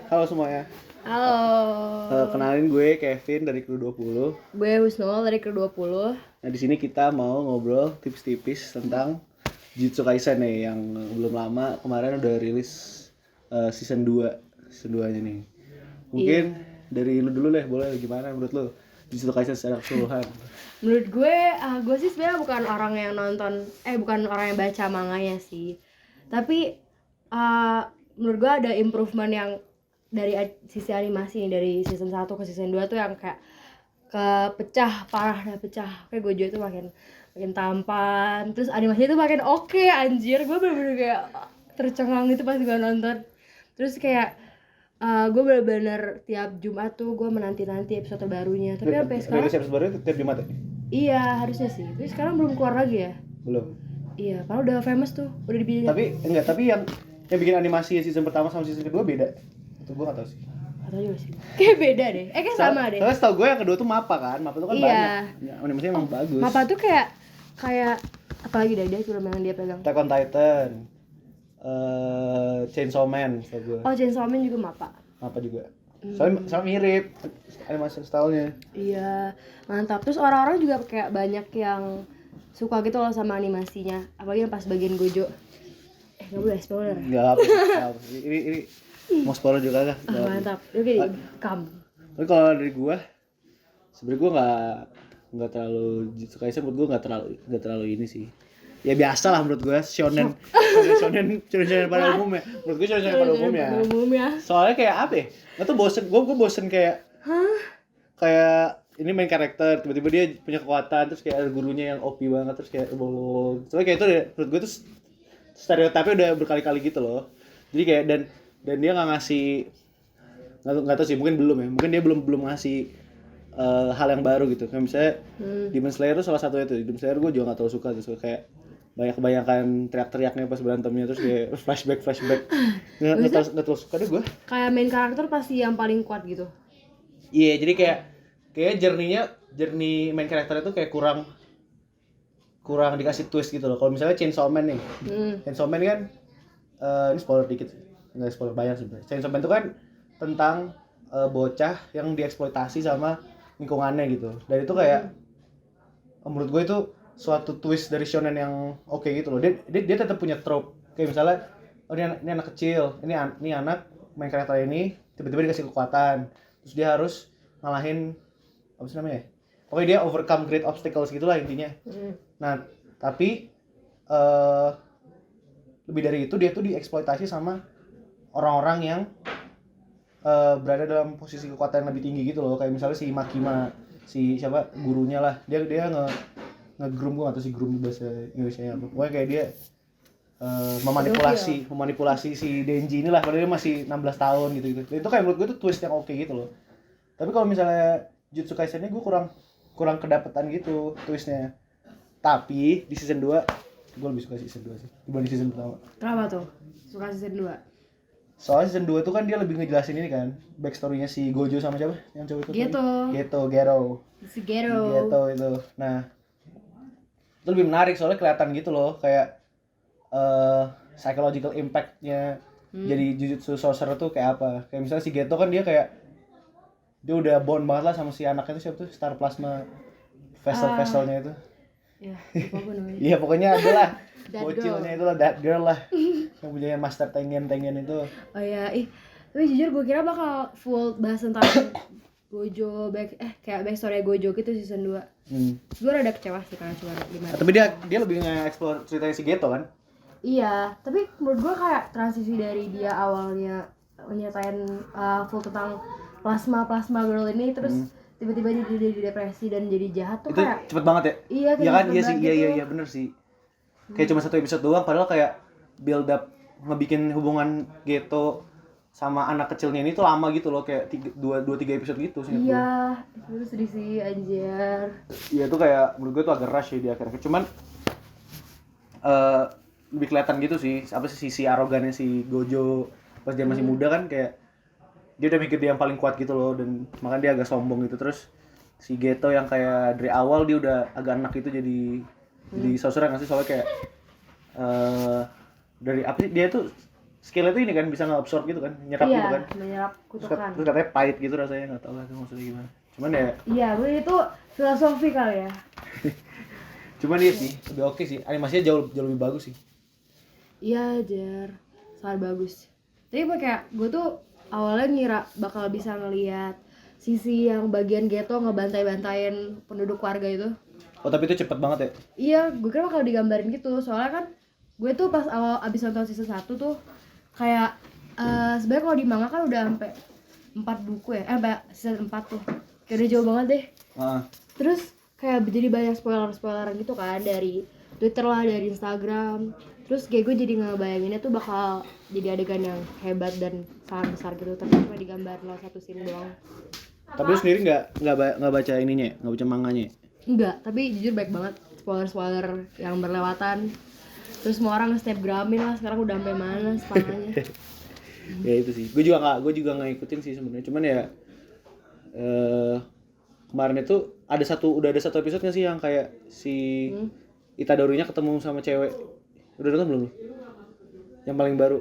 halo semuanya. Halo. Kenalin gue Kevin dari Crew 20. Gue Wisnu dari Crew 20. Nah, di sini kita mau ngobrol tipis-tipis tentang Jujutsu Kaisen nih yang belum lama kemarin udah rilis season 2. Season 2-nya nih. Mungkin dari lu dulu deh, boleh gimana menurut lu Jujutsu Kaisen secara keseluruhan? Menurut gue sih sebenarnya bukan orang yang bukan orang yang baca manganya sih. Tapi menurut gue ada improvement yang dari sisi animasi nih, dari season 1 ke season 2 tuh yang kayak parah pecah. Kayak Gojo itu makin tampan, terus animasinya tuh makin oke, anjir. Gue bener-bener kayak tercengang gitu pas gue nonton. Terus kayak gue bener-bener tiap Jumat tuh gue menanti-nanti episode barunya. Tapi sampai sekarang episode baru tiap Jumat ya? Iya harusnya sih, tapi sekarang belum keluar lagi ya? Belum. Iya, padahal udah famous tuh, udah dipilih. Tapi yang bikin animasi season pertama sama season kedua beda. Itu gue gak tau sih. Gak tau juga sih. Kayak beda deh. Kayak sama deh. Soalnya setau gue yang kedua tuh Mappa kan. Mappa tuh kan banyak. Ya, animasinya emang bagus. Mappa tuh kayak apalagi dia film yang dia pegang. Attack on Titan. Chainsaw Man setau gue. Oh, Chainsaw Man juga Mappa. Mappa juga. Soalnya mirip animasi stylenya. Iya, mantap. Terus orang-orang juga kayak banyak yang suka gitu loh sama animasinya. Apalagi yang pas bagian Gojo. Gak boleh spoiler. Enggak apa. Ini mau spoiler juga kah? Mantap. Oke, Tapi kalau dari gua sebenarnya gua enggak terlalu Jujutsu Kaisen, menurut gua enggak terlalu ini sih. Ya biasa lah menurut gua shonen pada umumnya. Menurut gua shonen pada umumnya. Soalnya kayak apa ya? Enggak tuh bosen, gua bosen kayak kayak ini main karakter tiba-tiba dia punya kekuatan, terus kayak ada gurunya yang OP banget, terus kayak soalnya kayak itu deh, menurut gua tuh stereotipnya udah berkali-kali gitu loh. Jadi kayak dan dia nggak ngasih, nggak tahu sih, mungkin belum ya, mungkin dia belum ngasih hal yang baru gitu. Kayak misalnya Demon Slayer itu salah satunya tuh. Demon Slayer gue juga nggak terlalu suka tuh, kayak banyak kebanyakan teriak-teriaknya pas berantemnya, terus kayak flashback nggak terlalu suka deh gue. Kayak main karakter pasti yang paling kuat gitu. Iya, jadi kayak journey main karakter itu kayak kurang dikasih twist gitu loh. Kalau misalnya Chainsaw Man nih, Chainsaw Man kan ini spoiler dikit, nggak spoiler banyak sebenarnya. Chainsaw Man itu kan tentang bocah yang dieksploitasi sama lingkungannya gitu. Dan itu kayak menurut gue itu suatu twist dari shonen yang oke gitu loh. Dia tetap punya trope. Kayak misalnya, oh ini anak kecil, ini anak main karakter ini tiba-tiba dikasih kekuatan, terus dia harus ngalahin apa sih namanya? Pokoknya dia overcome great obstacles gitulah intinya. Nah, tapi lebih dari itu dia tuh dieksploitasi sama orang-orang yang berada dalam posisi kekuatan yang lebih tinggi gitu loh. Kayak misalnya si Makima, si siapa gurunya lah, dia nge-groom, gue atau si groom di bahasa Indonesia apa. Pokoknya kayak dia memanipulasi si Denji inilah, padahal dia masih 16 tahun gitu. Itu kayak menurut gue tuh twist yang oke gitu loh. Tapi kalau misalnya Jujutsu Kaisen ini gue kurang kedapetan gitu twistnya. Tapi di season 2 gue lebih suka season 2 sih dibanding season pertama. Kenapa tuh suka season 2? Soalnya season 2 tuh kan dia lebih ngejelasin ini kan, backstory-nya si Gojo sama siapa? Yang cowok itu. Gero. Si Gero itu. Nah, itu lebih menarik soalnya kelihatan gitu loh, kayak psychological impact-nya jadi Jujutsu Sorcerer tuh kayak apa. Kayak misalnya si Geto kan dia dia udah bond banget lah sama si anaknya itu siapa tuh, Star Plasma Vessel-nya itu. Ya, apa namanya? Iya pokoknya adalah bocilnya itu lah, that girl lah. Yang punya Master Tengen itu. Oh ya, tapi jujur gue kira bakal full bahas tentang Gojo kayak backstory Gojo gitu season 2. Gue rada kecewa sih karena cuma 5. Tapi dia lebih nge-explore ceritanya si Geto kan? Iya, tapi menurut gue kayak transisi dari dia awalnya nyatain full tentang plasma girl ini, terus tiba-tiba dia jadi depresi dan jadi jahat tuh, itu kayak cepet banget ya? Iya, ya kan? Iya sih, iya bener sih. Kayak cuma 1 episode doang, padahal kayak build up ngebikin hubungan Geto sama anak kecilnya ini tuh lama gitu loh, kayak 2-3 episode gitu sih. Iya, itu sedih sih anjir. Iya tuh kayak menurut gue tuh agak rush ya di akhirnya. Cuman lebih kelihatan gitu sih, apa sih sisi arogannya si Gojo pas dia masih muda kan, kayak dia udah mikir dia yang paling kuat gitu loh, dan makanya dia agak sombong gitu. Terus si Geto yang kayak dari awal dia udah agak enak itu jadi sorcerer nggak sih, soalnya kayak dari apa sih dia tuh skill itu ini kan bisa nge-absorb gitu kan, nyerap gitu Iya, kan. menyerap kutukan. Terus katanya pahit gitu rasanya, nggak tahu lah itu maksudnya gimana. Cuman ya, Iya, gue itu filosofi kali ya. cuman dia sih lebih oke sih, animasinya jauh jauh lebih bagus sih. Iya, Jar. Sangat bagus. Tapi kayak gue tuh awalnya ngira bakal bisa ngelihat sisi yang bagian ghetto ngebantai-bantain penduduk warga itu. Oh tapi itu cepet banget ya. Iya, gue kira bakal digambarin gitu. Soalnya kan gue tuh pas awal abis nonton season 1 tuh kayak sebenarnya kalau di manga kan udah sampai 4 buku ya. Sampai season 4 tuh. Kayak udah jauh banget deh. Terus kayak jadi banyak spoiler-spoileran gitu kan dari Twitter lah, dari Instagram. Terus kayak gue jadi ngebayanginnya tuh bakal jadi adegan yang hebat dan sangat besar gitu. Tapi cuma digambar lo satu scene doang. Tapi lu sendiri nggak baca ininya, nggak baca manganya? Enggak, tapi jujur baik banget spoiler-spoiler yang berlewatan. Terus semua orang snapgramin lah, sekarang udah sampai mana spamanya. Ya itu sih, gue juga nggak ikutin sih sebenarnya. Cuman ya kemarin itu udah ada satu episode nggak sih yang kayak si Itadori-nya ketemu sama cewek. Udah nonton belum lu? Yang paling baru.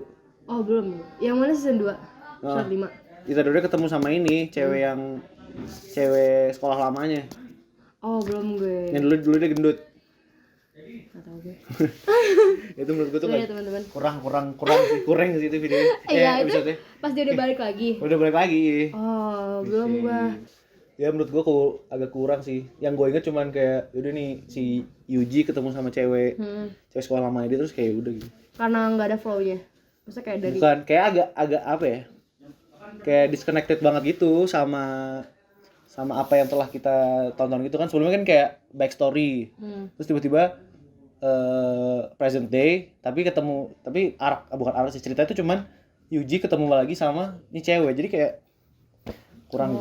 Oh belum, yang mana season 2? Episode 5. Itadori ketemu sama ini cewek sekolah lamanya. Oh belum gue. Yang dulu dia gendut. Gak tau gue. Itu menurut gue tuh Iya teman-teman. kurang sih itu video. Iya itu episode-nya. pas dia udah balik lagi. Udah balik lagi. Oh belum gue. Ya menurut gue agak kurang sih. Yang gue inget cuman kayak udah nih si Yuji ketemu sama cewek sekolah lamanya dia terus kayak udah gitu. Karena nggak ada flow-nya. Maksudnya kayak dari. Bukan, kayak agak apa ya? Kayak disconnected banget gitu sama apa yang telah kita tonton gitu kan. Sebelumnya kan kayak backstory. Terus tiba-tiba present day tapi bukan arc sih, cerita itu cuman Yuji ketemu lagi sama ini cewek. Jadi kayak kurang.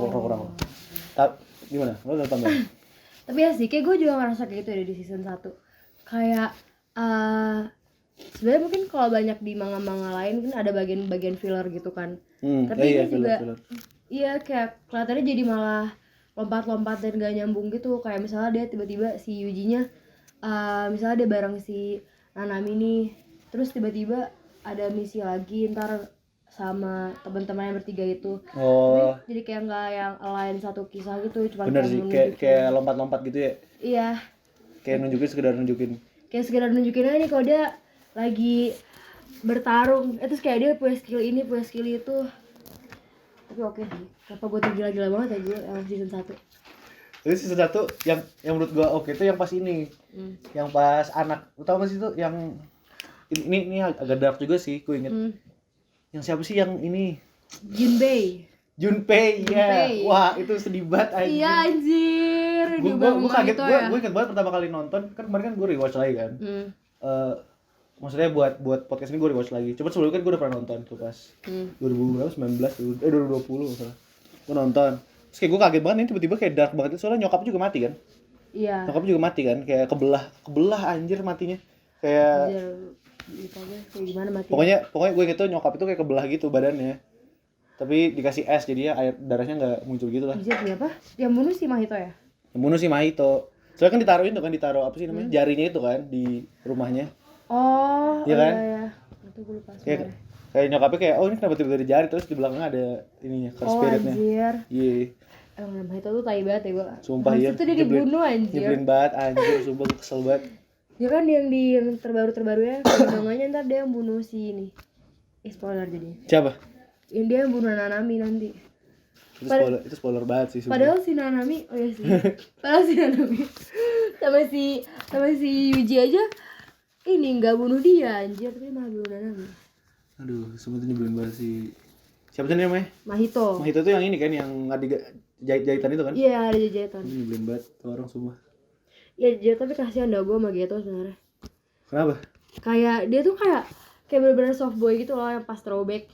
Gimana? Lo udah tambah? Tapi ya sih, kayak gue juga ngerasa kayak gitu ya di season 1. Kayak sebenarnya mungkin kalau banyak di manga-manga lain kan ada bagian-bagian filler gitu kan. Tapi iya, ini juga filler. iya kayak kelihatannya jadi malah lompat-lompat dan gak nyambung gitu. Kayak misalnya dia tiba-tiba si Yujinya misalnya dia bareng si Nanami nih, terus tiba-tiba ada misi lagi ntar sama teman-teman yang bertiga itu. Tapi jadi kayak nggak yang align satu kisah gitu, cuma bener sih, kayak lompat-lompat gitu ya. Iya. Kayak sekedar nunjukin. Kayak sekedar nunjukin aja nih kalau dia lagi bertarung. Terus kayak dia punya skill ini, punya skill itu. Tapi oke sih. Kenapa gue tuh gila-gila banget ya gue season 1. Jadi season 1 yang menurut gue oke itu yang pas ini. Yang pas anak. Lu tau gak sih itu yang ini agak dark juga sih, gue inget. Yang siapa sih yang ini? Junpei ya. Wah, itu sedih banget anjir. Iya anjir. Gue kaget, gue inget banget pertama kali nonton. Kan kemarin kan gue rewatch lagi kan. Maksudnya buat podcast ini gue rewatch lagi. Cuma sebelumnya kan gue udah pernah nonton tuh pas 2019 2020 misalnya. Gue nonton. Terus kayak gue kaget banget ini tiba-tiba kayak dark banget. Soalnya nyokap juga mati kan. Iya. Nyokap juga mati kan. Kayak kebelah anjir matinya. Kayak kayak gimana mati? Pokoknya gue inget tuh nyokap itu kayak kebelah gitu badannya. Tapi dikasih es jadinya air darahnya nggak muncul gitu lah. Anjir siapa? Yang bunuh si Mahito ya? Yang bunuh si Mahito. Soalnya kan ditaruh apa sih namanya? Jarinya itu kan di rumahnya. Oh, iya kan? Iya. Itu gue lupa. Kayak nyokapnya kayak ini kenapa tiba-tiba ada jari terus di belakangnya ada ininya, curse spiritnya. Anjir. Iya. Emang Mahito tuh tai banget ya gue. Sumpah iya. Itu dia dibunuh anjir. Nyebelin banget anjir, sumpah gue kesel banget. Ya kan yang terbaru-terbarunya perkembangannya ntar dia yang bunuh si ini. Spoiler jadi. Siapa? Yang dia yang bunuh Nanami nanti. Itu spoiler banget sih sebenernya. Padahal si Nanami, oh iya sih. Padahal si Nanami sama si Yuji aja ini nggak bunuh dia anjir, tapi malah bunuh Nanami. Aduh, sebetulnya nyebelin banget sih. Siapa sih namanya? Mahito tuh yang ini kan yang jahit-jahitan itu kan? Iya, ada jahitan. Nyebelin banget tuh orang semua. Ya tapi kasihan dah gue sama Geto sebenarnya. Kenapa? Kayak dia tuh kayak bener-bener soft boy gitu loh yang pas throwback.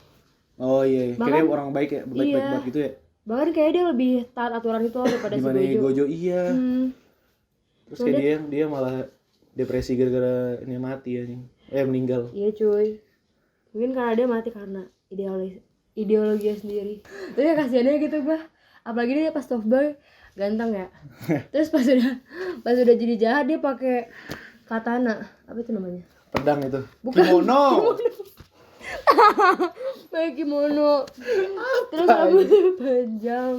Oh iya, kayaknya orang baik ya, baik banget gitu ya. Bahkan kayak dia lebih taat aturan itu daripada si Gojo iya. Terus so, kayak dia malah depresi gara-gara ini mati ya, meninggal. Iya cuy. Mungkin karena dia mati karena ideologinya sendiri. Tapi ya kasihannya gitu gua. Apalagi dia pas soft boy ganteng ya. Terus pas udah jadi jahat dia pakai katana. Apa itu namanya? Pedang itu. Bukan. Kimono. pakai kimono, terus rambutnya panjang.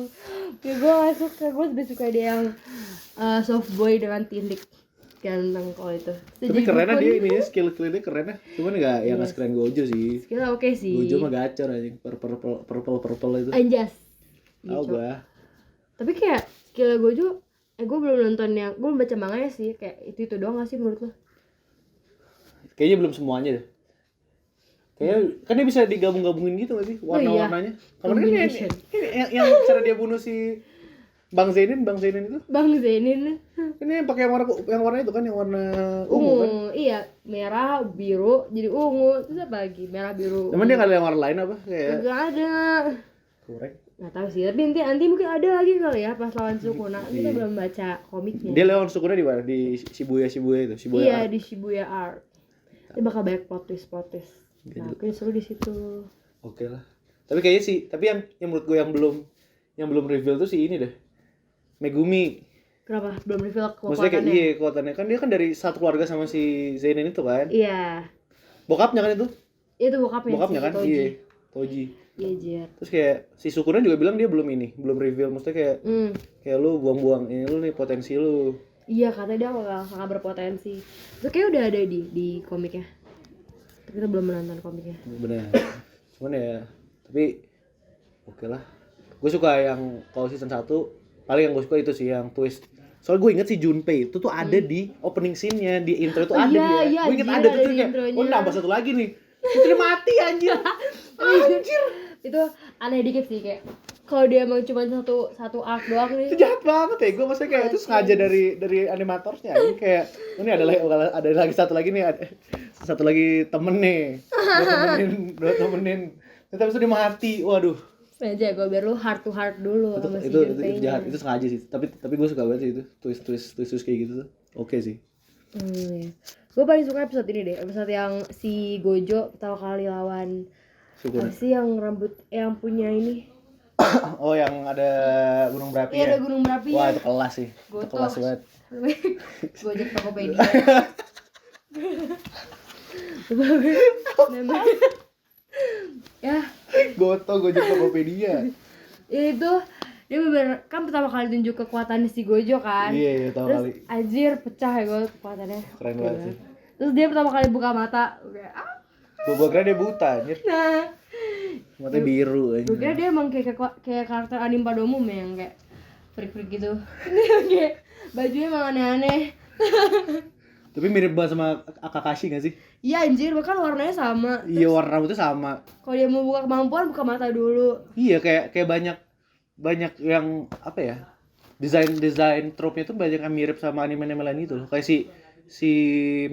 Ya gue gak suka, gue lebih suka dia yang soft boy dengan tindik ganteng kalau itu. Tapi kerennya dia ini skill-skillnya kerennya. Cuman enggak yang nggak sekeren Gojo sih. Skillnya oke sih. Gojo mah gacor anjing, purple itu. Anjas. Tahu gua. Tapi kayak skillnya Gojo, gue belum nonton yang, gue belum baca manganya sih. Kayak itu doang gak sih menurut lo? Kayaknya belum semuanya deh. Kayaknya kan dia bisa digabung-gabungin gitu gak sih warna-warnanya? Kalau kan yang cara dia bunuh si Bang Zenin itu. Bang Zenin. Ini yang pakai yang warna itu kan, yang warna ungu kan. Iya, merah, biru, jadi ungu. Terus apa lagi? Merah, biru. Cuman dia enggak ada yang warna lain apa kayak. Enggak ada. Korek. Nggak tahu sih, tapi nanti mungkin ada lagi kali ya pas lawan Sukuna. Kita belum baca komiknya. Dia lawan Sukuna di mana? Di Shibuya itu, Shibuya. Iya, Art. di Shibuya Art. Dia bakal banyak plot twist. Nah, oke, seru di situ. Oke lah. Tapi kayaknya sih, tapi yang menurut gue yang belum reveal tuh si ini deh. Megumi. Kenapa? Belum reveal kekuatannya? Maksudnya kayak iya kekuatannya kan dia kan dari satu keluarga sama si Zenin itu kan. Iya. Bokapnya kan itu? Itu bokapnya Bokapnya si kan? Toji. Iya. Toji. Iya, Jer. Terus kayak si Sukuna juga bilang dia belum reveal. Maksudnya kayak kayak lu buang-buang ini lu nih potensi lu. Iya, katanya dia bakal sangat berpotensi. Itu kayak udah ada di komiknya. Tapi kita belum menonton komiknya. Bener. Cuman ya, tapi oke lah. Gue suka yang kalau season 1 paling yang gue suka itu sih yang twist. Soalnya gue inget si Junpei itu tuh ada di opening scene-nya, di intro itu ada dia. Iya, Gue inget anjir, ada tuh ada di kayak, intronya. oh nambah satu lagi nih. Itu dia mati anjir. Anjir. Itu aneh dikit sih kayak kalau dia emang cuma satu arc doang nih. Itu jahat banget ya. Gue maksudnya kayak itu sengaja dari animatornya. Ini kayak ini ada lagi satu lagi nih. Satu lagi temen nih. Dua temenin. Tapi dia mati. Waduh. Aja gue biar lu heart to heart dulu sama si itu Junpei-nya. jahat, itu sengaja sih. Tapi gue suka banget sih itu twist kayak gitu tuh. Oke sih. Iya. Gue paling suka episode ini deh, episode yang si Gojo pertama kali lawan Sukuna. apa sih yang rambut yang punya ini? Oh yang ada gunung berapi Iya, ya? ada gunung berapi. Wah itu kelas sih. Itu Goto. kelas banget. Gojek Tokopedia. Namanya. Ya, Gojek Tokopedia. itu dia bener kan pertama kali tunjuk kekuatan si Gojo kan. Iya tahu Terus kali. anjir pecah ya gue kekuatannya. Keren banget sih. Terus dia pertama kali buka mata kayak Gue kira dia buta anjir. nah. Matanya biru Gue anjir. kira dia emang kayak karakter anime pada umum ya, yang kayak freak gitu. Kayak bajunya emang aneh-aneh. Tapi mirip banget sama Kakashi gak sih? Iya anjir, bahkan warnanya sama. Iya warna rambutnya sama. Kalau dia mau buka kemampuan, buka mata dulu. Iya kayak banyak yang apa ya? Desain trope-nya tuh banyak yang mirip sama anime-anime lain itu loh. Kayak si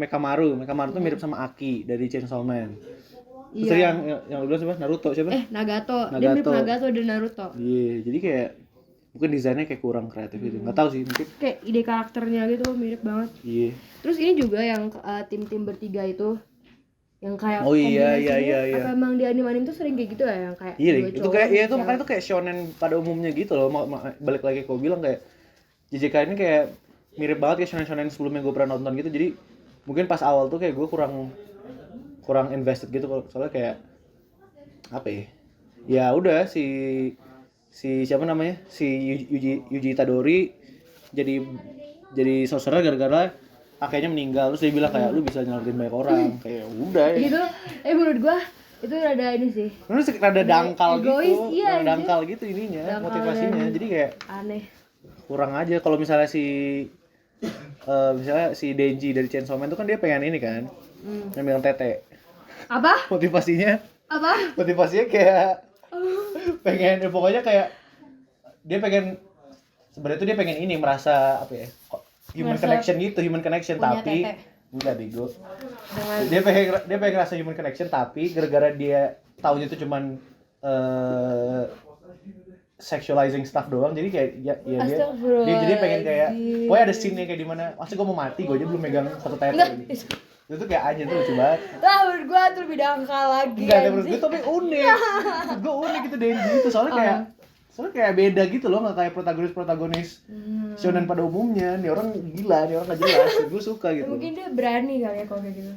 Mekamaru tuh mirip sama Aki dari Chainsaw Man. Terus tadi yang lu bilang siapa? Naruto siapa? Nagato. Dia mirip Nagato dan Naruto. Iya, jadi kayak mungkin desainnya kayak kurang kreatif gitu. Enggak tahu sih, mungkin Kayak ide karakternya gitu mirip banget. iya. Terus ini juga yang tim-tim bertiga itu yang kayak Oh iya. apa emang di anime-anime tuh sering kayak gitu ya, yang kayak Iya, dua itu cowok, kayak iya itu cewek. makanya itu kayak shonen pada umumnya gitu loh. Balik lagi kau bilang kayak JJK ini kayak mirip banget kayak shonen sebelumnya gue pernah nonton gitu. Jadi mungkin pas awal tuh kayak gue kurang invested gitu, soalnya kayak apa ya? Ya udah si siapa namanya? Si Yuji Itadori jadi sorcerer gara-gara kakeknya meninggal. Terus dia bilang kayak lu bisa nyelamatin banyak orang. Kayak udah ya. Gitu. Menurut gua itu rada ini sih. Terus rada dangkal egois, gitu. iya, Rada dangkal gitu ininya, Dangkal motivasinya. dan Jadi kayak aneh. kurang aja. Kalau misalnya misalnya si Denji dari Chainsaw Man itu kan dia pengen ini kan. Yang bilang tete. Apa? Motivasinya kayak pengen pokoknya kayak dia pengen sebenarnya tuh dia pengen ini merasa apa ya? Human connection punya tapi tete. enggak bego. Dia pengen rasa human connection tapi gara-gara dia taunya itu cuman sexualizing stuff doang, jadi kayak dia jadi pengen kayak pokoknya ada scene-nya kayak dimana masa gue mau mati gue aja belum megang satu tete ini. Itu tuh kayak anjir tuh lucu banget. Lah menurut gua tuh lebih dangkal lagi. Enggak, menurut gue tapi unik. Gue unik gitu Denji itu soalnya kayak beda gitu loh, nggak kayak protagonis shonen pada umumnya. Nih orang gila, nih orang nggak jelas. Gue suka gitu. Mungkin dia berani kali ya kalau kayak gitu.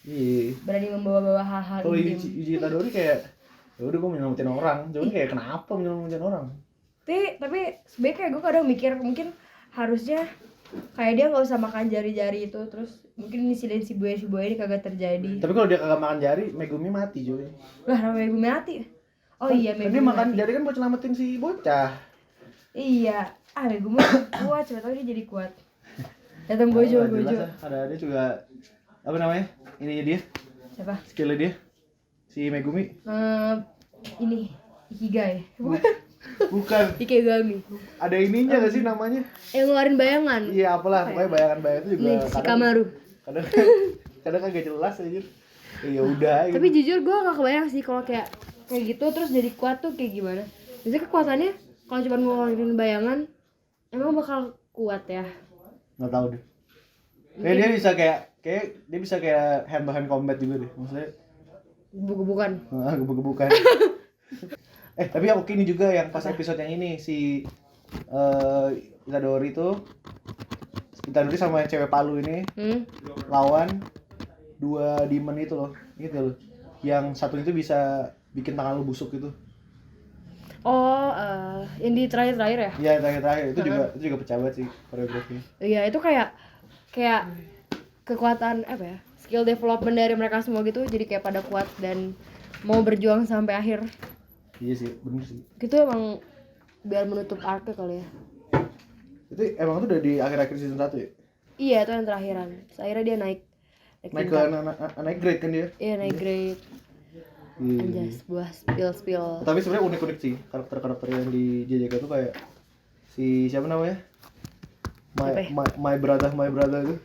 Iya. berani membawa-bawa hal-hal Kalau intim. Yuji Itadori kayak ya udah gue menyelamatin orang, cuman kayak kenapa menyelamatin orang? Tapi sebenarnya kayak gue kadang mikir mungkin harusnya kayak dia nggak usah makan jari-jari itu, terus mungkin insiden si buaya ini kagak terjadi. Tapi kalau dia kagak makan jari, Megumi mati cuy. Lah namanya Megumi mati. Oh iya Kan dia Megumi makan mati. jari kan buat selamatin si bocah. Iya, Megumi kuat, siapa tahu dia jadi kuat. Datang Gojo. Jelas, ada dia juga apa namanya? Ininya dia, Siapa? skillnya dia. Si Megumi. Ini Ikigai. Bukan. Ikegami. Ada ininya gak sih namanya? Yang ngeluarin bayangan. Iya apalah, pokoknya bayangan-bayangan itu juga Nih, si Kamaru. kadang kagak jelas aja. Ya udah. Gitu. Tapi jujur gue gak kebayang sih kalau kayak gitu terus jadi kuat tuh kayak gimana. Biasanya kekuatannya kalau cuma ngeluarin bayangan emang bakal kuat ya. Nggak tahu deh. Kayak dia bisa kayak dia bisa kayak hand to hand combat juga deh. Maksudnya Bukan. gebuk-gebukan. Tapi yang oke ini juga yang pas episode yang ini si Itadori sama cewek Palu ini lawan 2 demon itu loh. Gitu loh. Yang satu itu bisa bikin tangan lu busuk gitu. Oh, yang di terakhir ya? Iya, terakhir itu juga pecah banget sih koreografinya. Iya, itu kayak kekuatan apa ya? Skill development dari mereka semua gitu jadi kayak pada kuat dan mau berjuang sampai akhir. Iya sih, bener sih. Gitu emang biar menutup arc kali ya. Itu emang tuh udah di akhir-akhir season 1 ya? Iya, itu yang terakhiran. Akhirnya dia naik Naik ke naik grade kan dia? Iya, naik grade. Iya. Anjas, buah spill. Tapi sebenarnya unik-unik sih karakter-karakter yang di JJK tuh kayak si siapa namanya? My brother itu.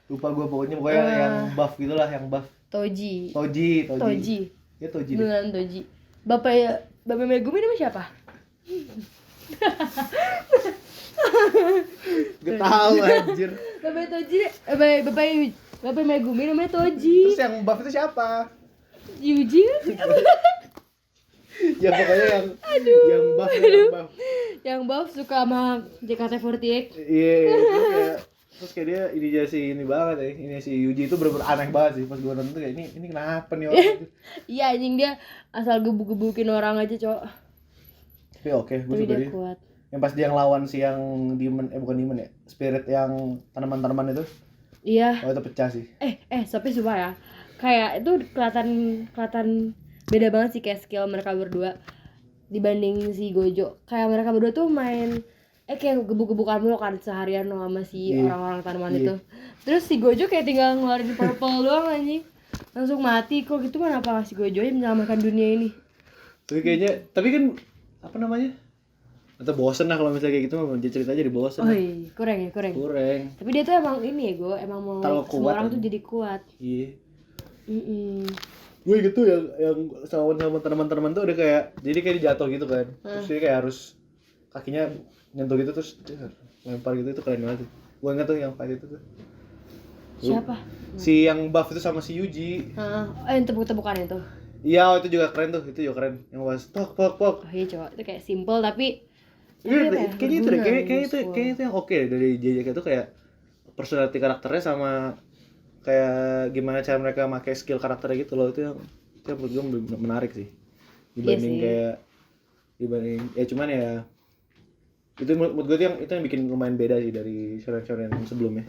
Lupa gue pokoknya yang buff gitulah, yang buff. Toji. Ya Toji deh. Beneran Toji. Bapak Megumi namanya siapa? Gak tahu anjir. Bapak Toji, Bapak Megumi namanya Toji. Terus yang buff itu siapa? Yuji. Ya pokoknya yang buff. Yang buff suka sama JKT48. Iya, terus kayak dia ini ini banget ya. Ini si Yuji itu bener-bener aneh banget sih pas gue nonton tuh kayak ini kenapa nih orang. Iya anjing, dia asal gebuk-gebukin orang aja, Cok. Tapi oke, gue suka dia. Kuat. Yang pas dia ngelawan si yang demon bukan demon ya, spirit yang tanaman-tanaman itu. Iya. Oh itu pecah sih. Tapi sumpah ya, kayak itu kelihatan beda banget sih kayak skill mereka berdua dibanding si Gojo. Kayak mereka berdua tuh main kayak gebuk-gebukan mulu kan seharian sama si orang-orang tanaman itu. Terus si Gojo kayak tinggal ngeluarin purple doang anjing. Langsung mati. Kok gitu mana apa si Gojo yang menyelamatkan dunia ini. Tapi kan apa namanya? Atau bosen lah kalau misalnya kayak gitu mah dia cerita aja di bosen. Oh iya, kurang. Tapi dia tuh emang ini ya, emang mau semua orang tuh jadi kuat. Iya. Gue gitu yang sama teman-teman tuh udah kayak jadi kayak jatuh gitu kan. Terus dia kayak harus kakinya nyentuh gitu terus lempar gitu, itu keren banget. Gue ingat tuh yang fight itu tuh. Siapa? Si yang buff itu sama si Yuji. Yang tepuk-tepukan itu. Iya, itu juga keren tuh. Itu juga keren. Yang was pok. Oh iya coba, itu kayak simple tapi kayaknya itu deh, kayaknya itu yang oke dari JJK itu kayak personality karakternya sama kayak gimana cara mereka pakai skill karakternya gitu loh. Itu yang menurut gue menarik sih. Dibanding ya cuman ya itu menurut gue itu yang bikin lumayan beda sih dari shonen-shonen sebelumnya.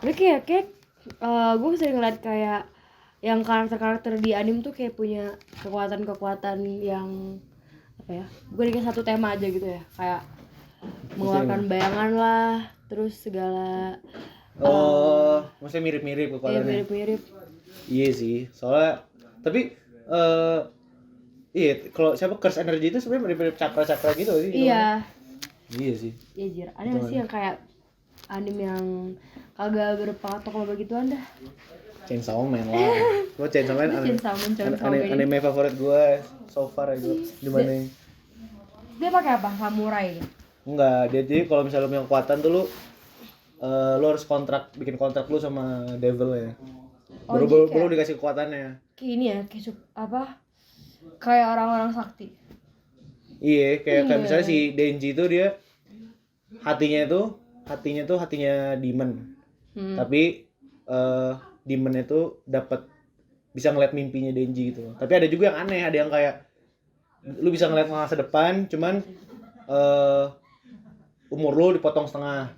Tapi kayak gue sering ngeliat kayak yang karakter-karakter di anime tuh kayak punya kekuatan yang apa ya, gue dikasih satu tema aja gitu ya, kayak mengeluarkan bayangan lah, terus segala maksudnya mirip-mirip kekuatannya. Iya mirip-mirip. Iya sih, soalnya tapi kalau siapa Curse Energy itu sebenarnya mirip-mirip cakra-cakra gitu sih. Iya. Iya sih. Iya jir, ada nggak sih yang kayak anime yang kagak berpatok lo begituan dah? Chainsaw Man lah. Gue Chainsaw Man anime favorit gue so far aja. Gimana? Dia pakai apa? Samurai? Enggak, dia jadi kalau misalnya lu punya kekuatan tuh lu harus bikin kontrak lu sama devil ya. Baru dikasih kekuatannya. Kayak ini ya, kayak orang-orang sakti. Iya, kayak misalnya si Denji itu dia hatinya itu hatinya tuh hatinya demon. Tapi demonnya tuh dapat bisa ngeliat mimpinya Denji gitu. Tapi ada juga yang aneh, ada yang kayak lu bisa ngeliat masa depan, cuman umur lu dipotong setengah.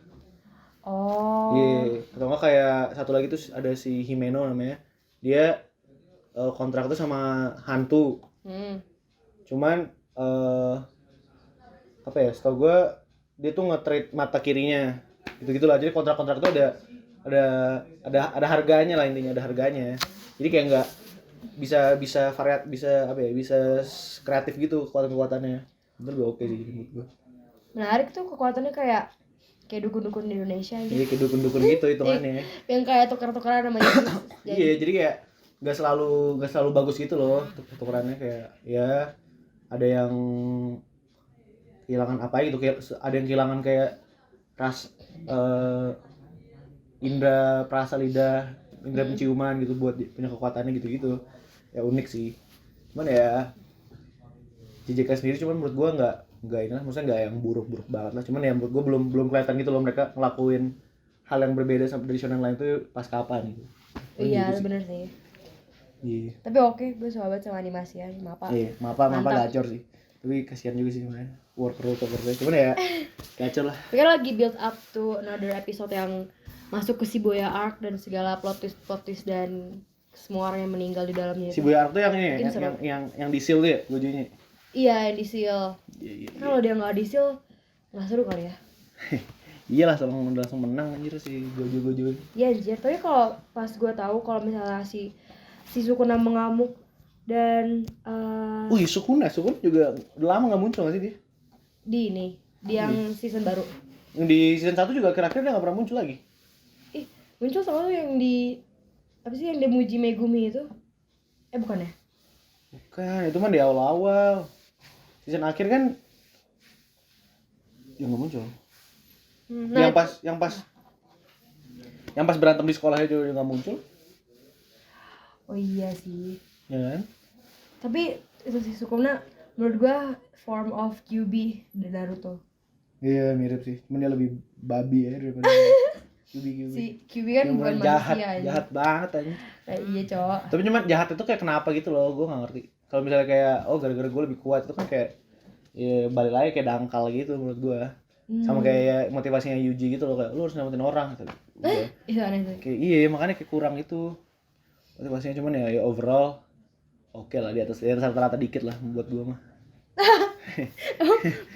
Oh. Iya, atau enggak kayak satu lagi tuh ada si Himeno namanya. Dia kontrak tuh sama hantu. Cuman apa ya? Setahu gue dia tuh nge-trade mata kirinya. Gitu-gitulah. Jadi kontrak-kontrak tuh ada harganya lah, intinya ada harganya. Jadi kayak enggak bisa variat, bisa apa ya? Bisa kreatif gitu kekuatan-kekuatannya. Bener gue oke sih menurut gue. Menarik tuh kekuatannya kayak dukun-dukun di Indonesia aja. Iya, kayak dukun-dukun gitu hitungannya. Yang kayak tuker-tukeran namanya. Iya, jadi kayak nggak selalu bagus gitu loh tukerannya, kayak ya ada yang kehilangan apa gitu, kayak ada yang kehilangan kayak indra perasa lidah, indra penciuman gitu buat punya kekuatannya gitu-gitu. Ya unik sih. Cuman ya JJK sendiri cuman menurut gua nggak ini lah, maksudnya nggak yang buruk-buruk banget lah. Cuman ya menurut gua belum kelihatan gitu loh mereka ngelakuin hal yang berbeda sama dari shonen lain tuh pas kapan gitu. Iya, Gitu sih. bener sih. Iya. Tapi oke, gue suka banget sama animasi ya, Mappa. Iya, Mappa gacor sih. Tapi kasihan juga sih sebenarnya. Worker. Cuman ya gacor lah. Kita lagi build up to another episode yang masuk ke Shibuya Arc dan segala plot twist dan semua orang yang meninggal di dalamnya itu. Shibuya Arc tuh yang ini Mungkin seru. yang di seal tuh ya, gojonya. Iya, yang di seal. Iya. Kalau dia nggak di seal, nggak seru kali ya. Iyalah, langsung menang anjir si gojo. Iya anjir, tapi kalau pas gue tahu kalau misalnya si Sukuna mengamuk dan Sukuna juga udah lama nggak muncul nggak sih dia? di yang season baru. Yang di season 1 juga akhir-akhir dia nggak pernah muncul lagi. Muncul selalu yang di apa sih yang Demuji Megumi itu? Bukan ya? Bukan, itu mah di awal-awal. Season akhir kan yang nggak muncul. Nah, Yang pas berantem di sekolahnya juga nggak muncul. oh iya sih. Ya kan? Tapi itu si Sukuna menurut gua form of Kyuubi di Naruto. Iya, mirip sih. Cuman dia lebih babi ya daripada Kyuubi. Si Kyuubi kan Yang bukan jahat, manusia aja. jahat banget aja. Nah, iya cowok. Tapi cuman jahat itu kayak kenapa gitu loh, gue nggak ngerti. Kalau misalnya kayak gara-gara gue lebih kuat itu kan kayak ya balik lagi kayak dangkal gitu menurut gue. Sama kayak motivasinya Yuji gitu loh, kayak lu harus nyelamatin orang gitu. Itu aneh sih. Kayak iya, makanya kayak kurang itu motivasinya. Cuman ya overall oke lah, di atas rata-rata dikit lah buat gue mah.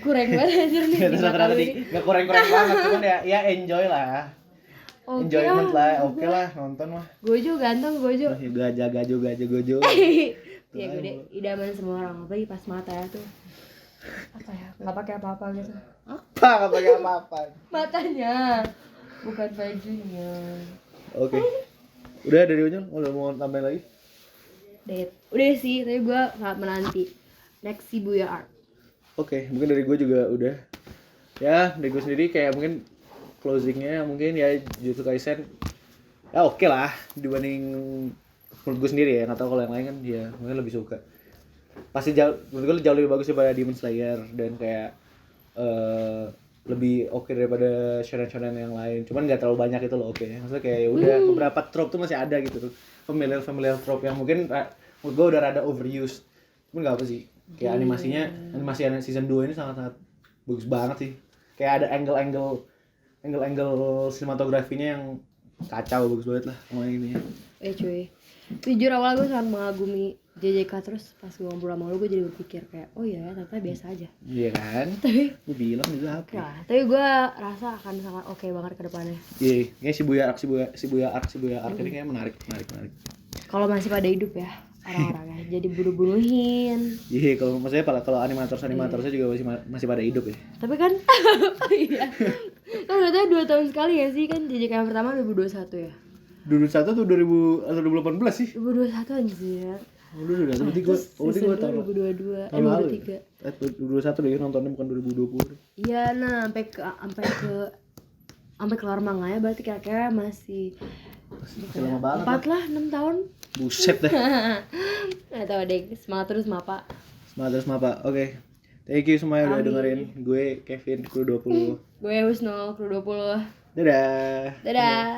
Kurang banget anjir nih. Di atas rata-rata dikit, nggak kurang banget, cuman ya enjoy lah. Oke Enjoyment lah, oke lah nonton mah. Gojo ganteng Gojo. Gojo. Iya gede, idaman semua orang, apalagi pas mata ya tuh. Apa ya? Nggak pakai apa-apa gitu. Nggak pakai apa-apa. Matanya, bukan bajunya. Oke. Udah dari Unyil, mau tambahin lagi? Udah sih, tapi gue sangat menanti next Shibuya Arc. Oke, mungkin dari gue juga udah. Ya, dari gue sendiri kayak mungkin closingnya mungkin ya Jujutsu Kaisen ya oke lah dibanding menurut gue sendiri ya, nggak tahu kalau yang lain kan ya mungkin lebih suka. Pasti menurut gue jauh lebih bagus daripada Demon Slayer dan kayak lebih oke daripada shonen yang lain. Cuman nggak terlalu banyak itu loh, oke. Maksudnya kayak ya udah beberapa trope tuh masih ada gitu tuh. Familiar trope yang mungkin menurut gue udah rada overused. Cuman nggak apa sih. Kayak animasi season 2 ini sangat-sangat bagus banget sih. Kayak ada angle sinematografinya yang kacau, bagus banget lah semuanya ini ya. Cuy, jujur awal gue sangat mengagumi JJK, terus pas gue ngobrol sama lu gue jadi berpikir kayak oh ya ternyata biasa aja. Iya kan? Tapi Gue bilang juga apa? nah, tapi gue rasa akan sangat oke banget ke depannya. Iya, kayaknya Shibuya Arc ini kayaknya menarik. Kalau masih pada hidup ya orang-orangnya, jadi bunuh-bunuhin. Iya, kalau animator saya juga masih pada hidup ya. Tapi kan iya. Kan udah 2 tahun sekali ya sih kan JJK yang pertama 2021 ya. 2001 tuh 2000 atau 2018 sih? 2021 anjir. Udah, berarti gue tahun 2022, tahun lalu. 2023. 2021 deh nontonnya, bukan 2020. Iya, nah sampai kelar manganya berarti kira-kira masih lama banget. 4 lah, 6 tahun. Buset dah. Nggak tahu deh, semangat terus Mappa. Semangat terus Mappa. Oke. Thank you semua yang udah Amin. dengerin. Gue Kevin Kru 20. Gue Wisnu Kru 20. Dadah. Dadah.